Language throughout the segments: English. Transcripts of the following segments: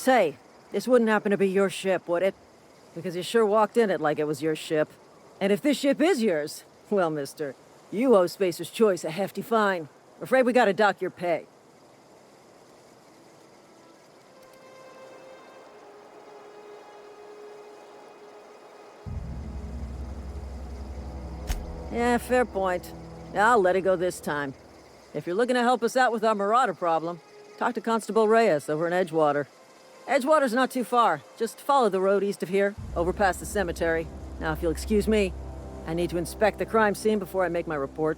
Say, this wouldn't happen to be your ship, would it? Because you sure walked in it like it was your ship. And if this ship is yours, well, mister, you owe Spacer's Choice a hefty fine. I'm afraid we gotta dock your pay. Yeah, fair point. I'll let it go this time. If you're looking to help us out with our marauder problem, talk to Constable Reyes over in Edgewater. Edgewater's not too far. Just follow the road east of here, over past the cemetery. Now, if you'll excuse me, I need to inspect the crime scene before I make my report.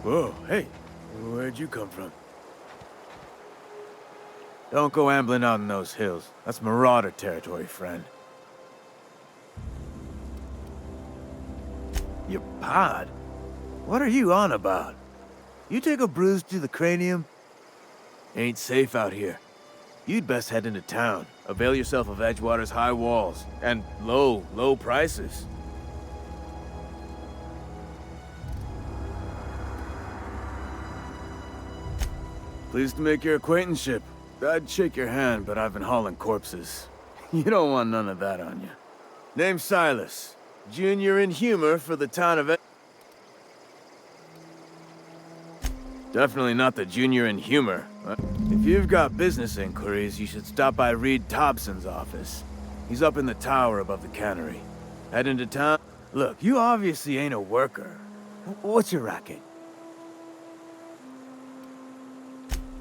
Whoa, hey, where'd you come from? Don't go ambling out in those hills. That's marauder territory, friend. Your pod? What are you on about? You take a bruise to the cranium? Ain't safe out here. You'd best head into town. Avail yourself of Edgewater's high walls and low prices. Pleased to make your acquaintanceship. I'd shake your hand, but I've been hauling corpses. You don't want none of that on you. Name's Silas. Junior in humor for the town of Definitely not the junior in humor. If you've got business inquiries, you should stop by Reed Thompson's office. He's up in the tower above the cannery. Head into town. Look, you obviously ain't a worker. What's your racket?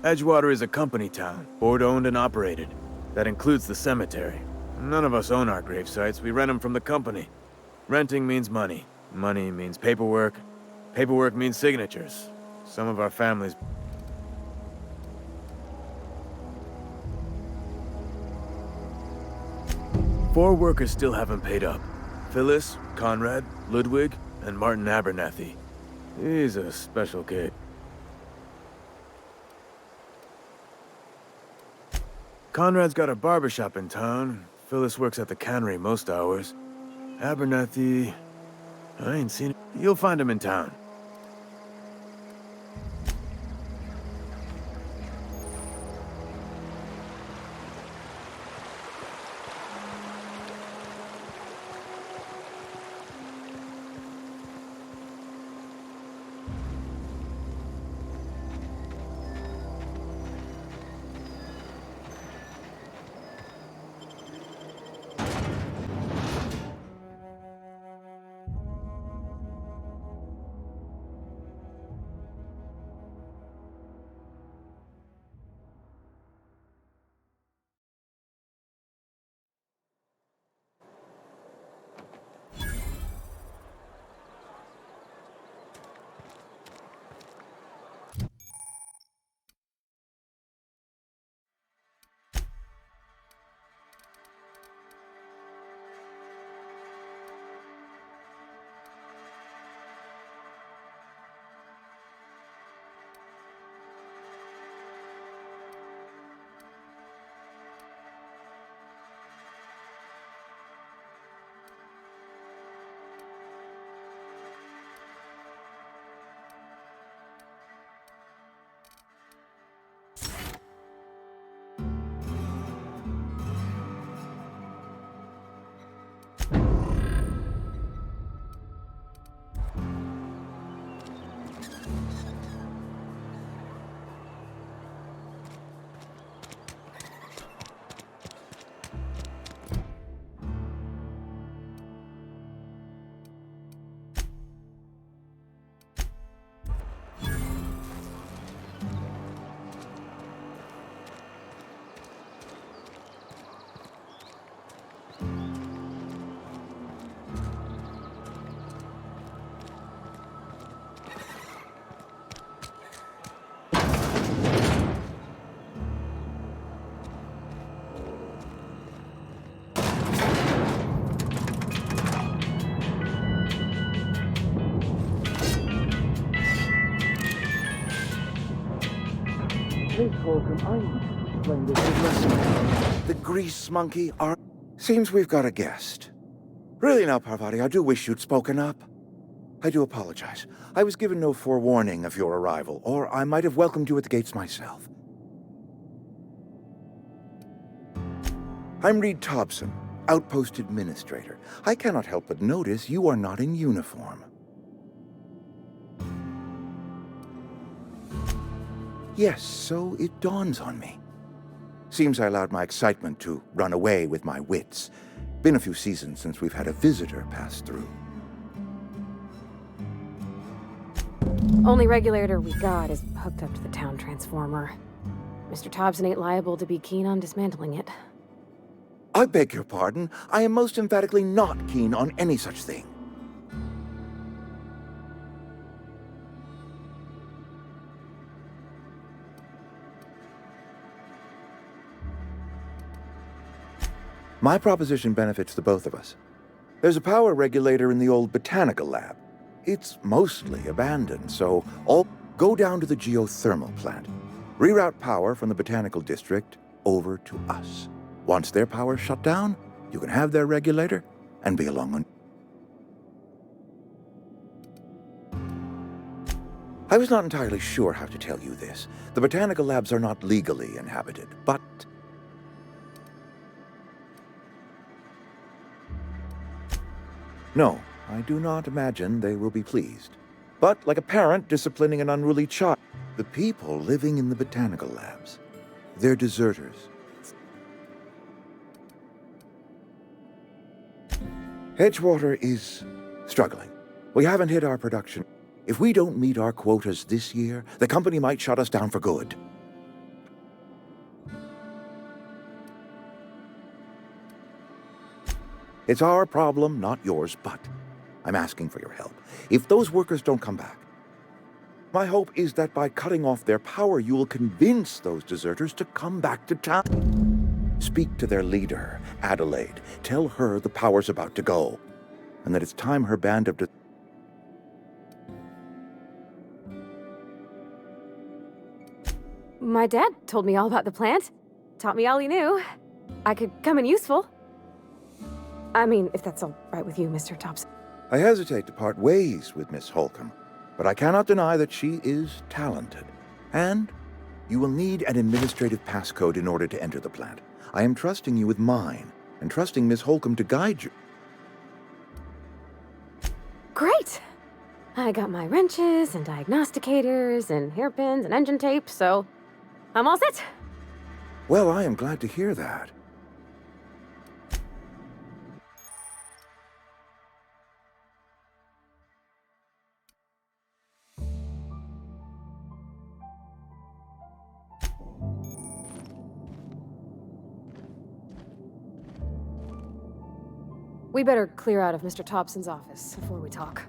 Edgewater is a company town, board-owned and operated. That includes the cemetery. None of us own our gravesites, we rent them from the company. Renting means money. Money means paperwork. Paperwork means signatures. Some of our families... 4 workers still haven't paid up. Phyllis, Conrad, Ludwig, and Martin Abernathy. He's a special kid. Conrad's got a barbershop in town. Phyllis works at the cannery most hours. Abernathy... I ain't seen him. You'll find him in town. Miss Holcomb, I need to explain this with lesson. The grease monkey are... Seems we've got a guest. Really now, Parvati, I do wish you'd spoken up. I do apologize. I was given no forewarning of your arrival, or I might have welcomed you at the gates myself. I'm Reed Thompson, Outpost Administrator. I cannot help but notice you are not in uniform. Yes, so it dawns on me. Seems I allowed my excitement to run away with my wits. Been a few seasons since we've had a visitor pass through. Only regulator we got is hooked up to the town transformer. Mr. Thompson ain't liable to be keen on dismantling it. I beg your pardon. I am most emphatically not keen on any such thing. My proposition benefits the both of us. There's a power regulator in the old botanical lab. It's mostly abandoned, so I'll go down to the geothermal plant, reroute power from the botanical district over to us. Once their power's shut down, you can have their regulator and be along on... I was not entirely sure how to tell you this. The botanical labs are not legally inhabited, but... No, I do not imagine they will be pleased. But like a parent disciplining an unruly child, the people living in the botanical labs, they're deserters. Edgewater is struggling. We haven't hit our production. If we don't meet our quotas this year, the company might shut us down for good. It's our problem, not yours, but I'm asking for your help. If those workers don't come back, my hope is that by cutting off their power, you will convince those deserters to come back to town. Speak to their leader, Adelaide. Tell her the power's about to go, and that it's time her band of... My dad told me all about the plant. Taught me all he knew. I could come in useful. I mean, if that's all right with you, Mr. Thompson. I hesitate to part ways with Miss Holcomb, but I cannot deny that she is talented. And you will need an administrative passcode in order to enter the plant. I am trusting you with mine, and trusting Miss Holcomb to guide you. Great! I got my wrenches and diagnosticators and hairpins and engine tape, so I'm all set. Well, I am glad to hear that. We better clear out of Mr. Thompson's office before we talk.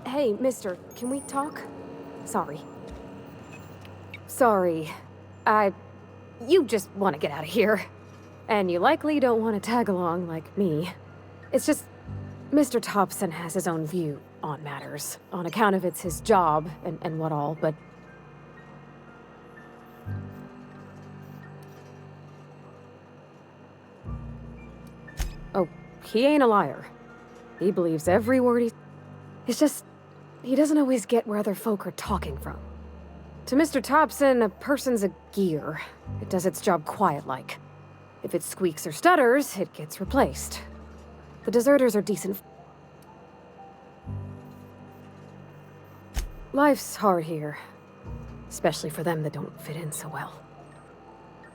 Hey, mister, can we talk? Sorry. You just want to get out of here. And you likely don't want to tag along like me. It's just, Mr. Thompson has his own view on matters, on account of it's his job and what all, but... Oh, he ain't a liar. He believes every word he... It's just, he doesn't always get where other folk are talking from. To Mr. Thompson, a person's a gear. It does its job quiet-like. If it squeaks or stutters, it gets replaced. The deserters are decent. Life's hard here. Especially for them that don't fit in so well.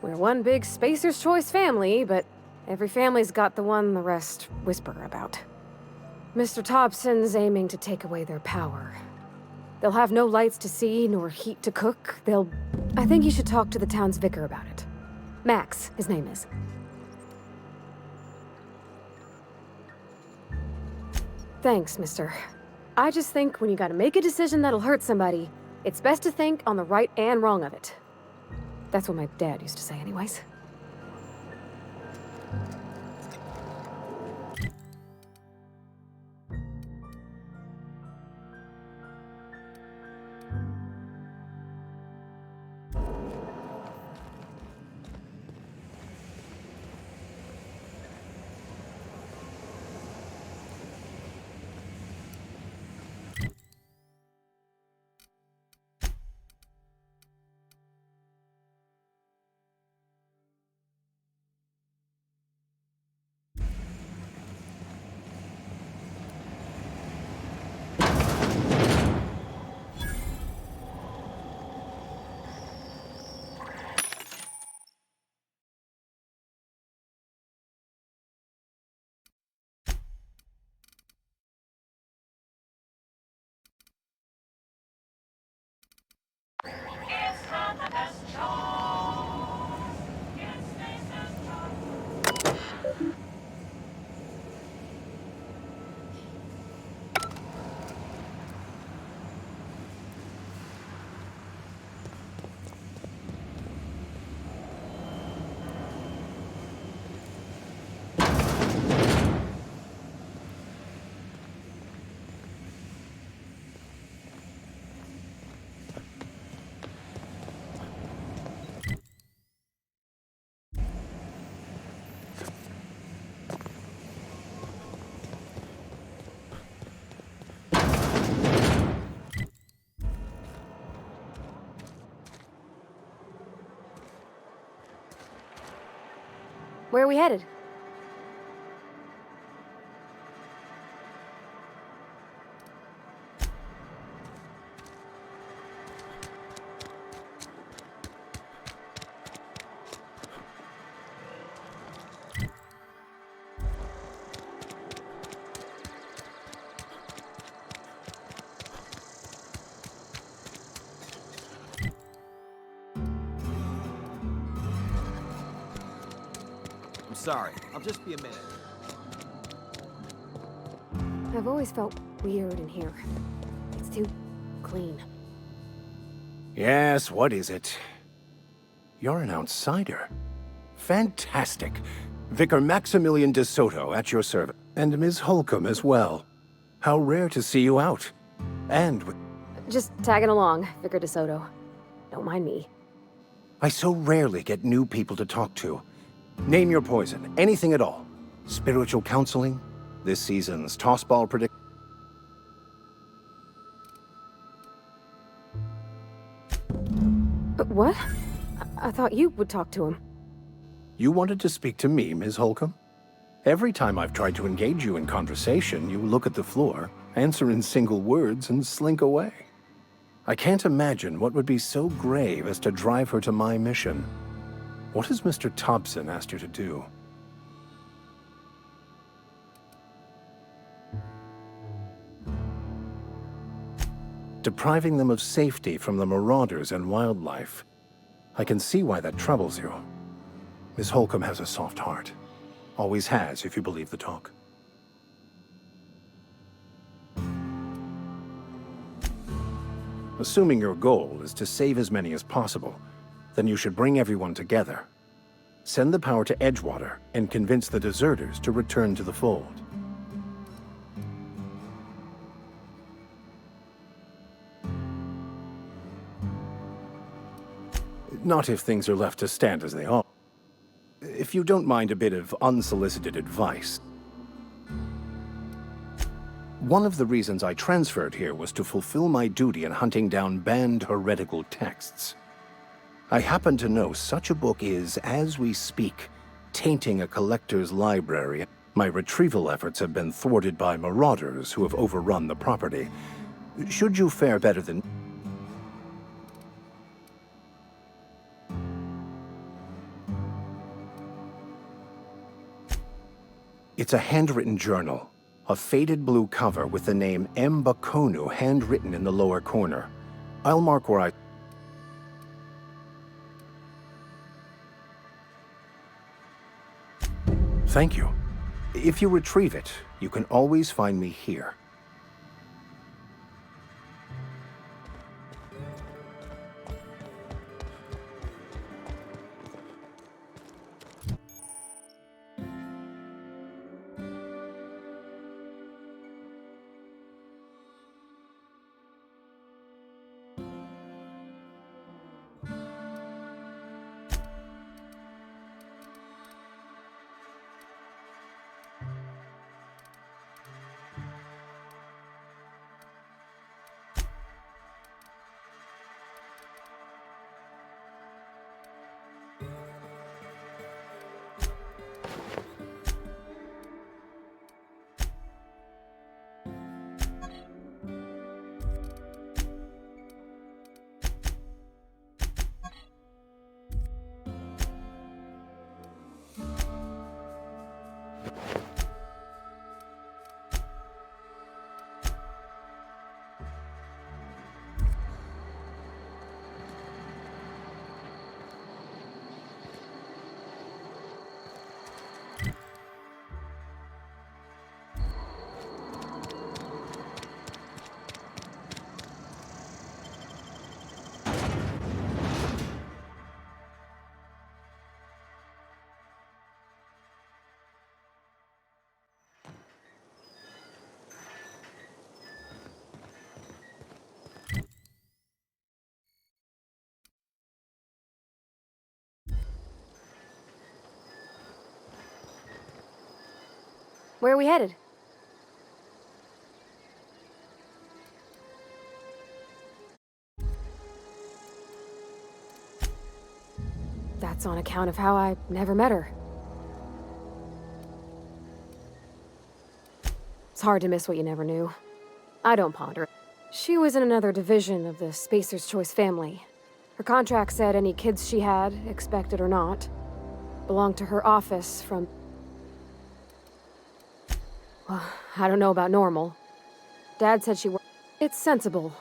We're one big Spacer's Choice family, but every family's got the one the rest whisper about. Mr. Thompson's aiming to take away their power. They'll have no lights to see, nor heat to cook. I think you should talk to the town's vicar about it. Max, his name is. Thanks, mister. I just think when you gotta make a decision that'll hurt somebody, it's best to think on the right and wrong of it. That's what my dad used to say anyways. Where are we headed? I'm sorry. I'll just be a minute. I've always felt weird in here. It's too clean. Yes, what is it? You're an outsider. Fantastic. Vicar Maximilian de Soto at your service. And Ms. Holcomb as well. How rare to see you out. And with... Just tagging along, Vicar DeSoto. Don't mind me. I so rarely get new people to talk to. Name your poison, anything at all. Spiritual counseling? This season's tossball predict... What? I thought you would talk to him. You wanted to speak to me, Ms. Holcomb? Every time I've tried to engage you in conversation, you look at the floor, answer in single words, and slink away. I can't imagine what would be so grave as to drive her to my mission. What has Mr. Thompson asked you to do? Depriving them of safety from the marauders and wildlife. I can see why that troubles you. Miss Holcomb has a soft heart. Always has, if you believe the talk. Assuming your goal is to save as many as possible, then you should bring everyone together. Send the power to Edgewater and convince the deserters to return to the fold. Not if things are left to stand as they are. If you don't mind a bit of unsolicited advice. One of the reasons I transferred here was to fulfill my duty in hunting down banned heretical texts. I happen to know such a book is, as we speak, tainting a collector's library. My retrieval efforts have been thwarted by marauders who have overrun the property. Should you fare better than... It's a handwritten journal, a faded blue cover with the name M. Bakonu handwritten in the lower corner. I'll mark where I... Thank you. If you retrieve it, you can always find me here. Where are we headed? That's on account of how I never met her. It's hard to miss what you never knew. I don't ponder. She was in another division of the Spacer's Choice family. Her contract said any kids she had, expected or not, belonged to her office from... Well, I don't know about normal. Dad said she worked... It's sensible,